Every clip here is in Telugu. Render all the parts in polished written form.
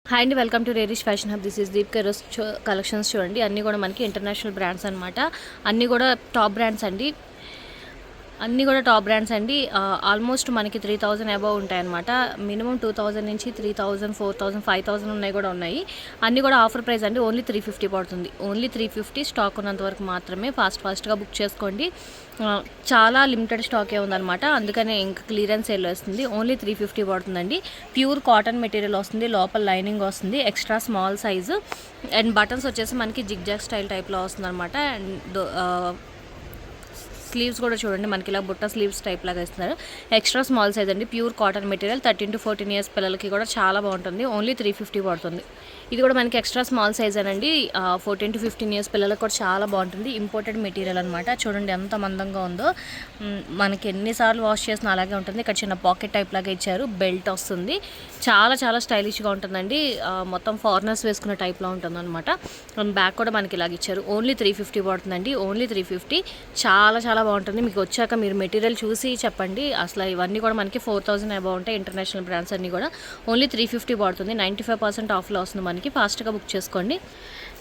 హాయ్ అండి, welcome to Rarish fashion hub. This is Deep కెరోస్ కలెక్షన్స్. చూడండి, అన్నీ కూడా మనకి ఇంటర్నేషనల్ బ్రాండ్స్ అనమాట. అన్నీ కూడా టాప్ బ్రాండ్స్ అండి. ఆల్మోస్ట్ మనకి 3000 అబవ్ ఉంటాయన్నమాట. మినిమం 2000 నుంచి 3000, 4000, 5000 ఉన్నాయి కూడా ఉన్నాయి. అన్నీ కూడా ఆఫర్ ప్రైస్ అండి. ఓన్లీ 350 పడుతుంది. ఓన్లీ 350. స్టాక్ ఉన్నంత వరకు మాత్రమే ఫాస్ట్గా బుక్ చేసుకోండి. చాలా లిమిటెడ్ స్టాకే ఉందన్నమాట, అందుకనే ఇంకా క్లియరెన్స్ సేల్ వస్తుంది. ఓన్లీ 350 పడుతుందండి. ప్యూర్ కాటన్ మెటీరియల్ వస్తుంది, లోపల లైనింగ్ వస్తుంది, extra small size and buttons వచ్చేసి మనకి జిగ్జాగ్ స్టైల్ టైప్లో వస్తుంది అనమాట. అండ్ స్లీవ్స్ కూడా చూడండి, మనకి ఇలా బుట్ట స్లీవ్స్ టైప్ లాగా ఇస్తున్నారు. ఎక్స్ట్రా స్మాల్ సైజ్ అండి, pure cotton material. 13 to 14 years పిల్లలకి కూడా చాలా బాగుంటుంది. ఓన్లీ 350 పడుతుంది. ఇది కూడా మనకి ఎక్స్ట్రా స్మాల్ సైజ్ అనండి. 14 to 15 ఇయర్స్ పిల్లలకు కూడా చాలా బాగుంటుంది. ఇంపోర్టెడ్ మెటీరియల్ అనమాట. చూడండి ఎంత మందంగా ఉందో. మనకి ఎన్నిసార్లు వాష్ చేసినా అలాగే ఉంటుంది. ఇక్కడ చిన్న పాకెట్ టైప్ లాగా ఇచ్చారు. బెల్ట్ వస్తుంది. చాలా స్టైలిష్గా ఉంటుందండి. మొత్తం ఫారినర్స్ వేసుకున్న టైప్లో ఉంటుంది అనమాట. బ్యాక్ కూడా మనకి ఇలాగ ఇచ్చారు. ఓన్లీ 350 పడుతుందండి. ఓన్లీ 350. చాలా బాగుంటుంది. మీకు వచ్చాక మీరు మెటీరియల్ చూసి చెప్పండి. అసలు ఇవన్నీ కూడా మనకి 4000 అబౌవ్ ఉంటాయి. ఇంటర్నేషనల్ బ్రాండ్స్ అన్నీ కూడా. ఓన్లీ 350 పడుతుంది. 95% ఆఫ్లో వస్తుంది మనకి. ఫాస్ట్గా బుక్ చేసుకోండి.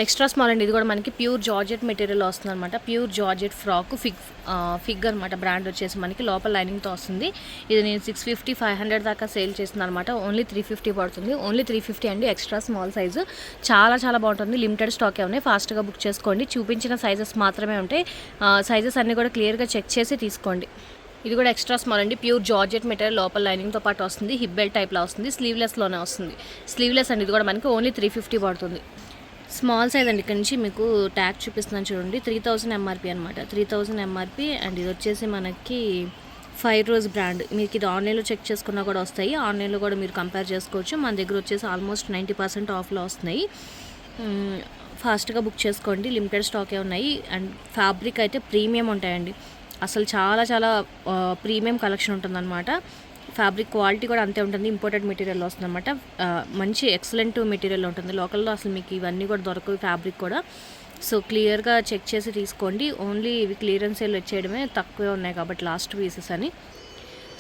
ఎక్స్ట్రా స్మాల్ అండి. ఇది కూడా మనకి ప్యూర్ జార్జెట్ మెటీరియల్ వస్తుంది అనమాట. ప్యూర్ జార్జెట్ ఫ్రాక్ ఫిగ్ అనమాట. బ్రాండ్ వచ్చేసి మనకి లోపల లైనింగ్తో వస్తుంది. ఇది నేను 650, 500 దాకా సేల్ చేస్తున్నాను అనమాట. ఓన్లీ 350 పడుతుంది. ఓన్లీ 350 అండి. ఎక్స్ట్రా స్మాల్ సైజు చాలా బాగుంటుంది. లిమిటెడ్ స్టాకే ఉన్నాయి. ఫాస్ట్గా బుక్ చేసుకోండి. చూపించిన సైజెస్ మాత్రమే ఉంటాయి. సైజెస్ అన్నీ కూడా క్లియర్గా చెక్ చేసి తీసుకోండి. ఇది కూడా ఎక్స్ట్రా స్మాల్ అండి. ప్యూర్ జార్జెట్ మెటీరియల్, లోపల లైనింగ్తో పాటు వస్తుంది. హిప్ బెల్ట్ టైప్లో వస్తుంది. స్లీవ్లెస్లోనే వస్తుంది. స్లీవ్లెస్ అండి. ఇది కూడా మనకి ఓన్లీ 350 పడుతుంది. స్మాల్ సైజ్ అండి. ఇక్కడ నుంచి మీకు ట్యాగ్ చూపిస్తున్నాను చూడండి. 3000 ఎంఆర్పి అనమాట. 3000 ఎంఆర్పి. అండ్ ఇది వచ్చేసి మనకి 5 రోజ్ బ్రాండ్. మీకు ఇది ఆన్లైన్లో చెక్ చేసుకున్నా కూడా వస్తాయి. ఆన్లైన్లో కూడా మీరు కంపేర్ చేసుకోవచ్చు. మన దగ్గర వచ్చేసి ఆల్మోస్ట్ 90% ఆఫ్లో వస్తున్నాయి. ఫాస్ట్గా బుక్ చేసుకోండి. లిమిటెడ్ స్టాకే ఉన్నాయి. అండ్ ఫ్యాబ్రిక్ అయితే ప్రీమియం ఉంటాయండి. అసలు చాలా ప్రీమియం కలెక్షన్ ఉంటుందన్నమాట. ఫ్యాబ్రిక్ క్వాలిటీ కూడా అంతే ఉంటుంది. ఇంపోర్టెడ్ మెటీరియల్ వస్తుంది అనమాట. మంచి ఎక్సలెంట్ మెటీరియల్ ఉంటుంది. లోకల్లో అసలు మీకు ఇవన్నీ కూడా దొరకవు. ఫ్యాబ్రిక్ కూడా సో క్లియర్గా చెక్ చేసి తీసుకోండి. ఓన్లీ ఇవి క్లియరెన్స్ సేల్ వచ్చేయడమే, తక్కువే ఉన్నాయి కాబట్టి లాస్ట్ పీసెస్ అని.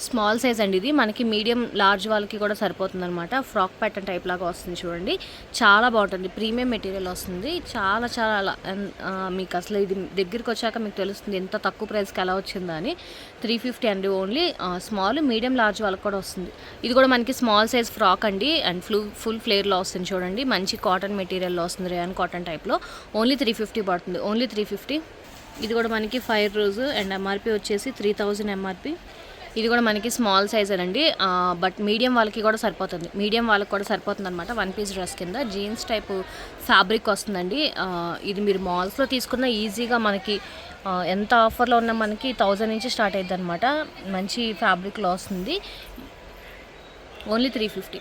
స్మాల్ సైజ్ అండి. ఇది మనకి మీడియం లార్జ్ వాళ్ళకి కూడా సరిపోతుంది అనమాట. ఫ్రాక్ ప్యాటర్న్ టైప్ లాగా వస్తుంది చూడండి. చాలా బాగుంటుంది. ప్రీమియం మెటీరియల్ వస్తుంది. చాలా మీకు అసలు ఇది దగ్గరికి వచ్చాక మీకు తెలుస్తుంది ఎంత తక్కువ ప్రైస్కి ఎలా వచ్చిందా అని. 350 అండి. ఓన్లీ స్మాల్, మీడియం, లార్జ్ వాళ్ళకి కూడా వస్తుంది. ఇది కూడా మనకి స్మాల్ సైజ్ ఫ్రాక్ అండి. అండ్ ఫుల్ ఫ్లేర్లో వస్తుంది చూడండి. మంచి కాటన్ మెటీరియల్లో వస్తుంది. రేయాన్ కాటన్ టైప్లో. ఓన్లీ 350 పడుతుంది. ఓన్లీ 350. ఇది కూడా మనకి 5 రోజ్ అండ్ ఎంఆర్పి వచ్చేసి 3000 ఎంఆర్పి. ఇది కూడా మనకి స్మాల్ సైజ్ అండి. బట్ మీడియం వాళ్ళకి కూడా సరిపోతుంది. అనమాట. 1 పీస్ డ్రెస్ కింద జీన్స్ టైపు ఫ్యాబ్రిక్ వస్తుందండి. ఇది మీరు మాల్స్లో తీసుకున్న ఈజీగా మనకి ఎంత ఆఫర్లో ఉన్నా మనకి 1000 నుంచి స్టార్ట్ అవుతుంది అనమాట. మంచి ఫ్యాబ్రిక్లో వస్తుంది. ఓన్లీ 350.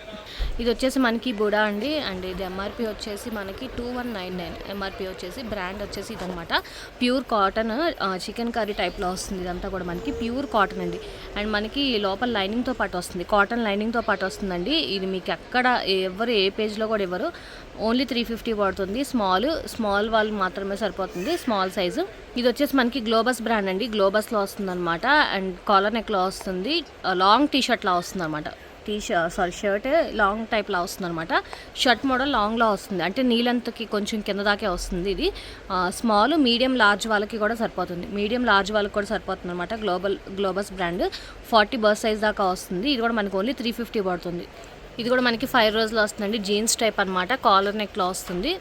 ఇది వచ్చేసి మనకి బుడా అండి. అండ్ ఇది ఎంఆర్పి వచ్చేసి మనకి 2199. ఎంఆర్పి వచ్చేసి బ్రాండ్ వచ్చేసి ఇదనమాట. ప్యూర్ కాటన్ చికెన్ కర్రీ టైప్లో వస్తుంది. ఇదంతా కూడా మనకి ప్యూర్ కాటన్ అండి. అండ్ మనకి లోపల లైనింగ్తో పాటు వస్తుంది. కాటన్ లైనింగ్తో పాటు వస్తుందండి. ఇది మీకు ఎక్కడ ఎవరు ఏ పేజ్లో కూడా ఇవ్వరు. ఓన్లీ 350 పడుతుంది. స్మాల్ వాళ్ళు మాత్రమే సరిపోతుంది. Small size. ఇది వచ్చేసి మనకి గ్లోబస్ బ్రాండ్ అండి. గ్లోబస్లో వస్తుంది అనమాట. అండ్ కాలర్ నెక్లో వస్తుంది. లాంగ్ టీ షర్ట్లా వస్తుంది అనమాట. షర్ట్ లాంగ్ టైప్లా వస్తుంది అనమాట. షర్ట్ మోడల్ లాంగ్లో వస్తుంది. అంటే నీలంతకి కొంచెం కింద దాకే వస్తుంది. ఇది స్మాల్, మీడియం, లార్జ్ వాళ్ళకి కూడా సరిపోతుంది. అనమాట. గ్లోబస్ బ్రాండ్ 40 బర్త్ సైజ్ దాకా వస్తుంది. ఇది కూడా మనకి ఓన్లీ 350 పడుతుంది. ఇది కూడా మనకి 5 రోజులో వస్తుందండి. జీన్స్ టైప్ అనమాట. కాలర్ నెక్లో వస్తుంది.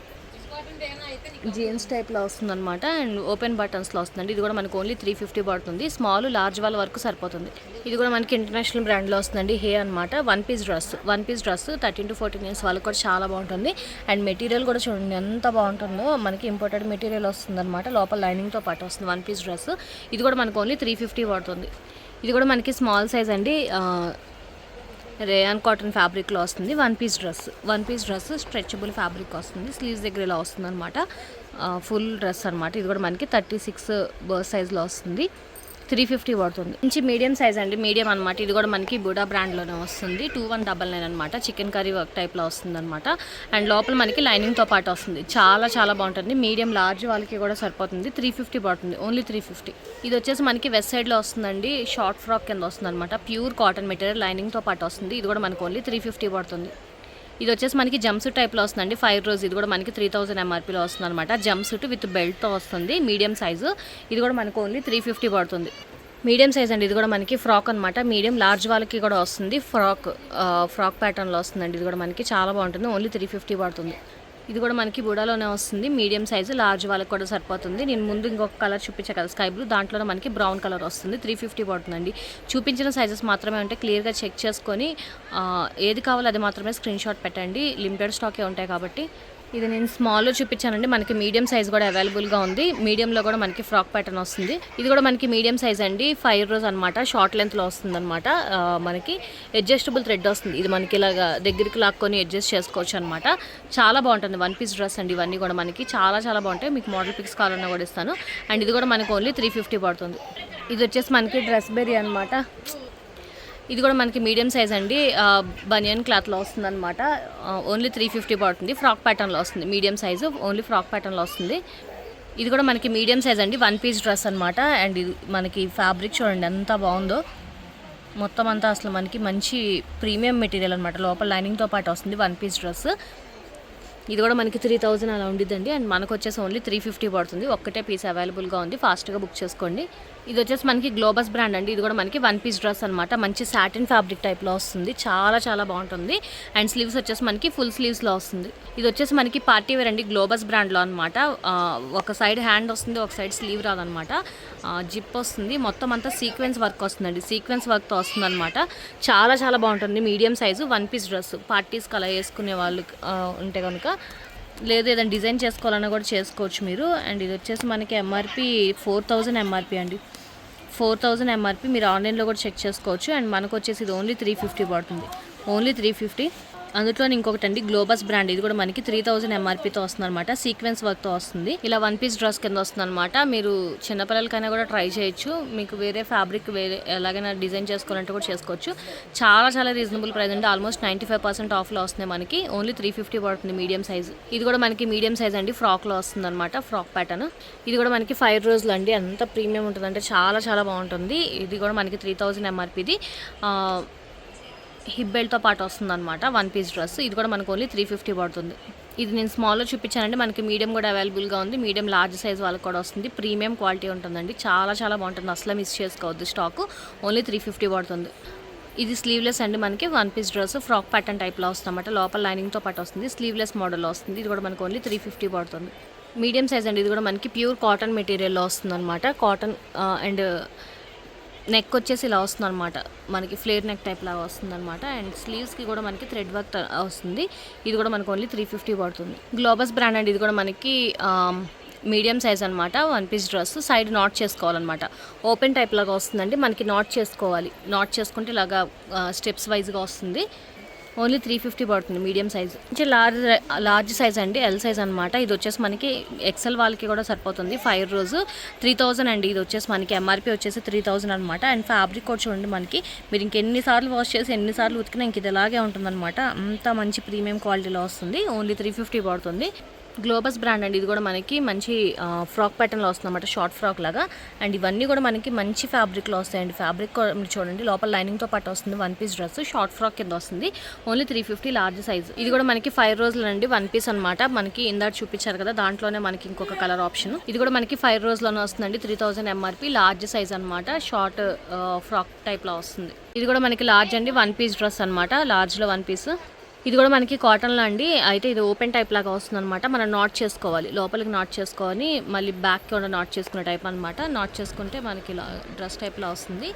జీన్స్ టైప్లో వస్తుంది అనమాట. అండ్ ఓపెన్ బటన్స్లో వస్తుందండి. ఇది కూడా మనకు ఓన్లీ 350 పడుతుంది. స్మాల్, లార్జ్ వాళ్ళ వరకు సరిపోతుంది. ఇది కూడా మనకి ఇంటర్నేషనల్ బ్రాండ్లో వస్తుందండి. హే అనమాట. 1 పీస్ డ్రెస్ 13 to 14 ఇయర్స్ వాళ్ళకి కూడా చాలా బాగుంటుంది. అండ్ మెటీరియల్ కూడా చూడండి ఎంత బాగుంటుందో. మనకి ఇంపోర్టెడ్ మెటీరియల్ వస్తుంది అనమాట. లోపల లైనింగ్తో పాటు వస్తుంది. 1 పీస్ డ్రెస్. ఇది కూడా మనకు ఓన్లీ 350 పడుతుంది. ఇది కూడా మనకి స్మాల్ సైజ్ అండి. రేయాన్ కాటన్ ఫ్యాబ్రిక్లో వస్తుంది. 1 పీస్ డ్రెస్ స్ట్రెచబుల్ ఫ్యాబ్రిక్ వస్తుంది. స్లీవ్స్ దగ్గర ఇలా వస్తుంది అనమాట. ఫుల్ డ్రెస్ అనమాట. ఇది కూడా మనకి 36 బర్త్ సైజ్లో వస్తుంది. 350 పడుతుంది. మంచి మీడియం సైజ్ అండి. మీడియం అనమాట. ఇది కూడా మనకి బుడా బ్రాండ్లోనే వస్తుంది. 2199 అనమాట. చికెన్ కర్రీ వర్క్ టైప్లో వస్తుంది అనమాట. అండ్ లోపల మనకి లైనింగ్తో పాటు వస్తుంది. చాలా బాగుంటుంది. మీడియం, లార్జ్ వాళ్ళకి కూడా సరిపోతుంది. 350 పడుతుంది. ఓన్లీ 350. ఇది వచ్చేసి మనకి వెస్ట్ సైడ్లో వస్తుందండి. షార్ట్ ఫ్రాక్ కింద వస్తుంది అనమాట. ప్యూర్ కాటన్ మెటీరియల్ లైనింగ్తో పాటు వస్తుంది. ఇది కూడా మనకి ఓన్లీ 350 పడుతుంది. ఇది వచ్చేసి మనకి జంప్ సూట్ టైప్లో వస్తుందండి 5 రోజు. ఇది కూడా మనకి 3000 ఎంఆర్పీలో వస్తుంది అనమాట. జంప్ సూట్ విత్ బెల్ట్తో వస్తుంది, మీడియం సైజు. ఇది కూడా మనకు ఓన్లీ 350 పడుతుంది. మీడియం సైజ్ అండి. ఇది కూడా మనకి ఫ్రాక్ అనమాట. మీడియం లార్జ్ వాళ్ళకి కూడా వస్తుంది. ఫ్రాక్ ప్యాటర్న్లో వస్తుందండి. ఇది కూడా మనకి చాలా బాగుంటుంది. ఓన్లీ 350 పడుతుంది. ఇది కూడా మనకి బుడాలోనే వస్తుంది. మీడియం సైజు లార్జ్ వాళ్ళకి కూడా సరిపోతుంది. నేను ముందు ఇంకొక కలర్ చూపించా కదా స్కై బ్లూ, దాంట్లోనే మనకి బ్రౌన్ కలర్ వస్తుంది. 350 పడుతుందండి. చూపించిన సైజెస్ మాత్రమే ఉంటే క్లియర్గా చెక్ చేసుకొని ఏది కావాలో అది మాత్రమే స్క్రీన్ షాట్ పెట్టండి. లిమిటెడ్ స్టాకే ఉంటాయి కాబట్టి. ఇది నేను స్మాల్లో చూపించానండి. మనకి మీడియం సైజ్ కూడా అవైలబుల్గా ఉంది. మీడియంలో కూడా మనకి ఫ్రాక్ ప్యాటర్న్ వస్తుంది. ఇది కూడా మనకి మీడియం సైజ్ అండి. 5 రోజు అనమాట. షార్ట్ లెంత్లో వస్తుంది అనమాట. మనకి అడ్జస్టబుల్ థ్రెడ్ వస్తుంది. ఇది మనకి ఇలాగా దగ్గరికి లాక్కొని అడ్జస్ట్ చేసుకోవచ్చు అనమాట. చాలా బాగుంటుంది. 1 పీస్ డ్రెస్ అండి. ఇవన్నీ కూడా మనకి చాలా చాలా బాగుంటాయి. మీకు మోడల్ పిక్స్ కావాలన్నా కూడా ఇస్తాను. అండ్ ఇది కూడా మనకి ఓన్లీ 350 పడుతుంది. ఇది వచ్చేసి మనకి డ్రెస్ బెరీ అనమాట. ఇది కూడా మనకి మీడియం సైజ్ అండి. బనియన్ క్లాత్లో వస్తుంది అనమాట. ఓన్లీ 350 పడుతుంది. ఫ్రాక్ ప్యాటర్న్లో వస్తుంది. మీడియం సైజు ఓన్లీ ఫ్రాక్ ప్యాటర్న్లో వస్తుంది. ఇది కూడా మనకి మీడియం సైజ్ అండి. 1 పీస్ డ్రెస్ అనమాట. అండ్ ఇది మనకి ఫ్యాబ్రిక్ చూడండి ఎంత బాగుందో. మొత్తం అంతా అసలు మనకి మంచి ప్రీమియం మెటీరియల్ అనమాట. లోపల లైనింగ్తో పాటు వస్తుంది 1 పీస్ డ్రెస్. ఇది కూడా మనకి 3000 అలా ఉండిద్దండి. అండ్ మనకు వచ్చేసి ఓన్లీ 350 పడుతుంది. ఒక్కటే పీస్ అవైలబుల్గా ఉంది. ఫాస్ట్గా బుక్ చేసుకోండి. ఇది వచ్చేసి మనకి గ్లోబస్ బ్రాండ్ అండి. ఇది కూడా మనకి 1 పీస్ డ్రెస్ అనమాట. మంచి సాటిన్ ఫ్యాబ్రిక్ టైప్లో వస్తుంది. చాలా చాలా బాగుంటుంది. అండ్ స్లీవ్స్ వచ్చేసి మనకి ఫుల్ స్లీవ్స్లో వస్తుంది. ఇది వచ్చేసి మనకి పార్టీ వేర్ అండి. గ్లోబస్ బ్రాండ్లో అనమాట. ఒక సైడ్ హ్యాండ్ వస్తుంది, ఒక సైడ్ స్లీవ్ రాదనమాట. జిప్ వస్తుంది. మొత్తం అంతా సీక్వెన్స్ వర్క్ వస్తుందండి. సీక్వెన్స్ వర్క్తో వస్తుంది అనమాట. చాలా చాలా బాగుంటుంది. Medium size 1 piece dress. పార్టీస్కి అలా వేసుకునే వాళ్ళు ఉంటే కనుక, లేదు ఏదైనా డిజైన్ చేసుకోవాలన్నా కూడా చేసుకోవచ్చు మీరు. అండ్ ఇది వచ్చేసి మనకి ఎంఆర్పి 4000 ఎంఆర్పి అండి. 4000 ఎంఆర్పి. మీరు ఆన్లైన్లో కూడా చెక్ చేసుకోవచ్చు. అండ్ మనకు వచ్చేసి ఇది ఓన్లీ 350 పడుతుంది. ఓన్లీ 350. అందులో ఇంకొకటి అండి గ్లోబస్ బ్రాండ్. ఇది కూడా మనకి 3000 ఎంఆర్పీతో వస్తుంది అనమాట. సీక్వెన్స్ వర్క్తో వస్తుంది. ఇలా 1 పీస్ డ్రెస్ కింద వస్తుంది అనమాట. మీరు చిన్నపిల్లలకైనా కూడా ట్రై చేయొచ్చు. మీకు వేరే ఫ్యాబ్రిక్ వేరే ఎలాగైనా డిజైన్ చేసుకోవాలంటే కూడా చేసుకోవచ్చు. చాలా చాలా రీజనబుల్ ప్రైస్ అండి. ఆల్మోస్ట్ 95% ఆఫ్లో వస్తుంది మనకి. ఓన్లీ 350 పడుతుంది మీడియం సైజ్. ఇది కూడా మనకి మీడియం సైజ్ అండి. ఫ్రాక్లో వస్తుంది అనమాట. Frock pattern. ఇది కూడా మనకి 5 రోజులు అండి. అంత ప్రీమియం ఉంటుంది అంటే చాలా చాలా బాగుంటుంది. ఇది కూడా మనకి 3000 ఎంఆర్పీది. హిప్ బెల్ట్తో పాటు వస్తుంది అనమాట. 1 పీస్ డ్రెస్. ఇది కూడా మనకు ఓన్లీ 350 పడుతుంది. ఇది నేను స్మాల్లో చూపించానండి. మనకి మీడియం కూడా అవైలబుల్గా ఉంది. మీడియం లార్జ్ సైజ్ వాళ్ళకి కూడా వస్తుంది. ప్రీమియం క్వాలిటీ ఉంటుందండి. చాలా చాలా బాగుంటుంది. అసలు మిస్ చేసుకోవద్దు. స్టాక్ ఓన్లీ 350 పడుతుంది. ఇది స్లీవ్లెస్ అండి. మనకి 1 పీస్ డ్రెస్ ఫ్రాక్ ప్యాటర్న్ టైప్లో వస్తుంది అనమాట. లోపల లైనింగ్తో పాటు వస్తుంది. స్లీవ్లెస్ మోడల్లో వస్తుంది. ఇది కూడా మనకు ఓన్లీ 350 పడుతుంది. మీడియం సైజ్ అండి. ఇది కూడా మనకి ప్యూర్ కాటన్ మెటీరియల్లో వస్తుంది అనమాట. కాటన్ అండ్ నెక్ వచ్చేసి ఇలా వస్తుంది అనమాట. మనకి ఫ్లేర్ నెక్ టైప్ లాగా వస్తుంది అనమాట. అండ్ స్లీవ్స్కి కూడా మనకి థ్రెడ్ వర్క్ వస్తుంది. ఇది కూడా మనకు ఓన్లీ 350 పడుతుంది. గ్లోబస్ బ్రాండ్ అండి. ఇది కూడా మనకి మీడియం సైజ్ అనమాట. 1 పీస్ డ్రెస్. సైడ్ నాట్ చేసుకోవాలన్నమాట. ఓపెన్ టైప్ లాగా వస్తుందండి. మనకి నాట్ చేసుకోవాలి. నాట్ చేసుకుంటే ఇలాగా స్టెప్స్ వైజ్గా వస్తుంది. ఓన్లీ 350 పడుతుంది. Medium size. లార్జ్ సైజ్ అండి. ఎల్ సైజ్ అనమాట. ఇది వచ్చేసి మనకి ఎక్సెల్ వాళ్ళకి కూడా సరిపోతుంది. 5 రోజు 3000 అండి. ఇది వచ్చేసి మనకి ఎంఆర్పి వచ్చేసి 3000 అనమాట. అండ్ ఫ్యాబ్రిక్ కూడా చూడండి మనకి. మీరు ఇంకెన్నిసార్లు వాష్ చేసి ఎన్నిసార్లు ఉతికినా ఇంక ఇది ఇలాగే ఉంటుందన్నమాట. అంత మంచి ప్రీమియం క్వాలిటీలో వస్తుంది. ఓన్లీ 350 పడుతుంది. గ్లోబస్ బ్రాండ్ అండి. ఇది కూడా మనకి మంచి ఫ్రాక్ ప్యాటర్న్లో వస్తుంది అనమాట. షార్ట్ ఫ్రాక్ లాగా. అండ్ ఇవన్నీ కూడా మనకి మంచి ఫ్యాబ్రిక్లో వస్తాయండి. ఫ్యాబ్రిక్ మీరు చూడండి లోపల లైనింగ్తో పాటు వస్తుంది. 1 పీస్ డ్రెస్ షార్ట్ ఫ్రాక్ కింద వస్తుంది. Only 350 large size. ఇది కూడా మనకి 5 రోజులు అండి. 1 పీస్ అనమాట. మనకి ఇందాక చూపించారు కదా దాంట్లోనే మనకి ఇంకొక కలర్ ఆప్షన్. ఇది కూడా మనకి 5 రోజుల్లోనే వస్తుందండి. 3000 ఎంఆర్పి. లార్జ్ సైజ్ అనమాట. షార్ట్ ఫ్రాక్ టైప్లో వస్తుంది. ఇది కూడా మనకి లార్జ్ అండి. 1 పీస్ డ్రెస్ అనమాట. లార్జ్లో 1 పీస్. ఇది కూడా మనకి కాటన్లో అండి. అయితే ఇది ఓపెన్ టైప్ లాగా వస్తుంది అనమాట. మనం నాట్ చేసుకోవాలి. లోపలికి నాట్ చేసుకొని మళ్ళీ బ్యాక్ కూడా నాట్ చేసుకునే టైప్ అనమాట. నాట్ చేసుకుంటే మనకి డ్రెస్ టైప్లో వస్తుంది.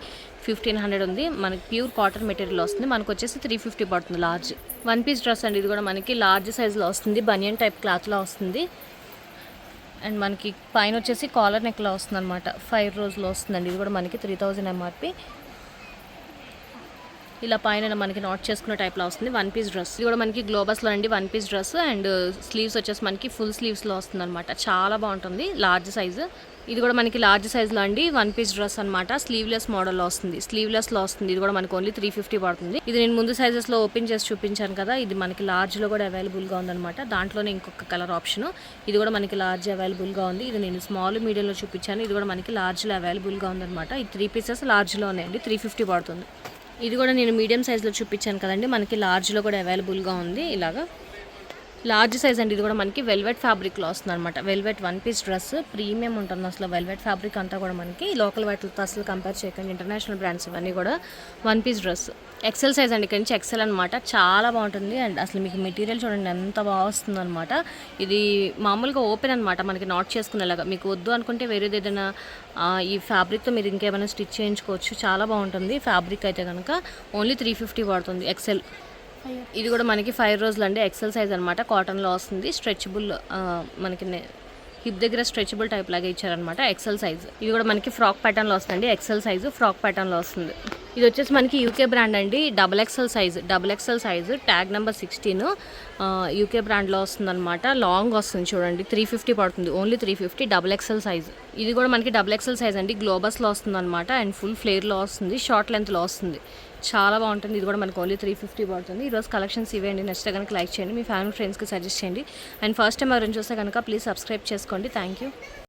1500 ఉంది. మనకి ప్యూర్ కాటన్ మెటీరియల్ వస్తుంది. మనకు వచ్చేసి 350 పడుతుంది లార్జ్. 1 పీస్ డ్రెస్ అండి. ఇది కూడా మనకి లార్జ్ సైజ్లో వస్తుంది. బనియన్ టైప్ క్లాత్లో వస్తుంది. అండ్ మనకి పైన వచ్చేసి కాలర్ నెక్లో వస్తుంది అనమాట. 5 రోజులో వస్తుందండి. ఇది కూడా మనకి 3000 ఎంఆర్పి. ఇలా పైన మనకి నాట్ చేసుకునే టైప్లో వస్తుంది. 1 పీస్ డ్రెస్. ఇది కూడా మనకి గ్లోబస్లో అండి. 1 పీస్ డ్రెస్. అండ్ స్లీవ్స్ వచ్చేసి మనకి ఫుల్ స్లీవ్స్లో వస్తుంది అనమాట. చాలా బాగుంటుంది. Large size. ఇది కూడా మనకి లార్జ్ సైజ్లో అండి. 1 పీస్ డ్రెస్ అనమాట. స్లీవ్లెస్ మోడల్లో వస్తుంది. స్లీవ్లెస్లో వస్తుంది. ఇది కూడా మనకి ఓన్లీ 350 పడుతుంది. ఇది నేను ముందు సైజెస్లో ఓపెన్ చేసి చూపించాను కదా. ఇది మనకి లార్జ్లో కూడా అవైలబుల్గా ఉందన్నమాట. దాంట్లోనే ఇంకొక కలర్ ఆప్షన్. ఇది కూడా మనకి లార్జ్ అవైలబుల్గా ఉంది. ఇది నేను స్మాల్ మీడియంలో చూపించాను. ఇది కూడా మనకి లార్జ్లో అవైలబుల్గా ఉందన్నమాట. ఈ 3 పీసెస్ లార్జ్లో ఉన్నాయండి. 350 పడుతుంది. ఇది కూడా నేను మీడియం సైజ్లో చూపించాను కదండి, మనకి లార్జ్లో కూడా అవైలబుల్గా ఉంది. ఇలాగా లార్జ్ సైజ్ అండి. ఇది కూడా మనకి వెల్వెట్ ఫ్యాబ్రిక్లో వస్తుంది అనమాట. వెల్వెట్ 1 పీస్ డ్రెస్ ప్రీమియం ఉంటుంది అసలు. వెల్వెట్ ఫ్యాబ్రిక్ అంతా కూడా మనకి లోకల్ వాటితో అసలు కంపేర్ చేయకండి. ఇంటర్నేషనల్ బ్రాండ్స్ ఇవన్నీ కూడా 1 పీస్ డ్రెస్. ఎక్సెల్ సైజ్ అండి, ఇక్కడి నుంచి ఎక్సెల్ అనమాట. చాలా బాగుంటుంది. అండ్ అసలు మీకు మెటీరియల్ చూడండి ఎంత బాగా వస్తుంది అనమాట. ఇది మామూలుగా ఓపెన్ అనమాట, మనకి నాట్ చేసుకునేలాగా. మీకు వద్దు అనుకుంటే వేరేది ఏదైనా ఈ ఫ్యాబ్రిక్తో మీరు ఇంకేమైనా స్టిచ్ చేయించుకోవచ్చు. చాలా బాగుంటుంది. ఫ్యాబ్రిక్ అయితే కనుక ఓన్లీ 350 పడుతుంది ఎక్సెల్. ఇది కూడా మనకి 5 రోజులు అండి. ఎక్సెల్ సైజ్ అనమాట. కాటన్లో వస్తుంది. స్ట్రెచబుల్, మనకి హిప్ దగ్గర స్ట్రెచబుల్ టైప్ లాగా ఇచ్చారనమాట. XL size. ఇది కూడా మనకి ఫ్రాక్ ప్యాటర్న్లో వస్తుంది. ఎక్సెల్ సైజు ఫ్రాక్ ప్యాటర్న్లో వస్తుంది. ఇది వచ్చేసి మనకి యూకే బ్రాండ్ అండి. Double XL size tag number 16 UK బ్రాండ్లో వస్తుంది అనమాట. లాంగ్ వస్తుంది చూడండి. 350 పడుతుంది. Only 350 double XL size. ఇది కూడా మనకి డబుల్ ఎక్సెల్ సైజ్ అండి. గ్లోబస్లో వస్తుంది అనమాట. అండ్ ఫుల్ ఫ్లేర్లో వస్తుంది. షార్ట్ లెంత్లో వస్తుంది. చాలా బాగుంటుంది. ఇది కూడా మనకు ఓన్లీ 350 పడుతుంది. ఈరోజు కలెక్షన్స్ ఇవేండి. నచ్చితే కనుక లైక్ చేయండి, మీ ఫ్యామిలీ ఫ్రెండ్స్కి సజెస్ట్ చేయండి. అండ్ ఫస్ట్ టైం ఎవరైనా చూస్తే కనుక ప్లీజ్ సబ్స్క్రైబ్ చేసుకోండి. Thank you.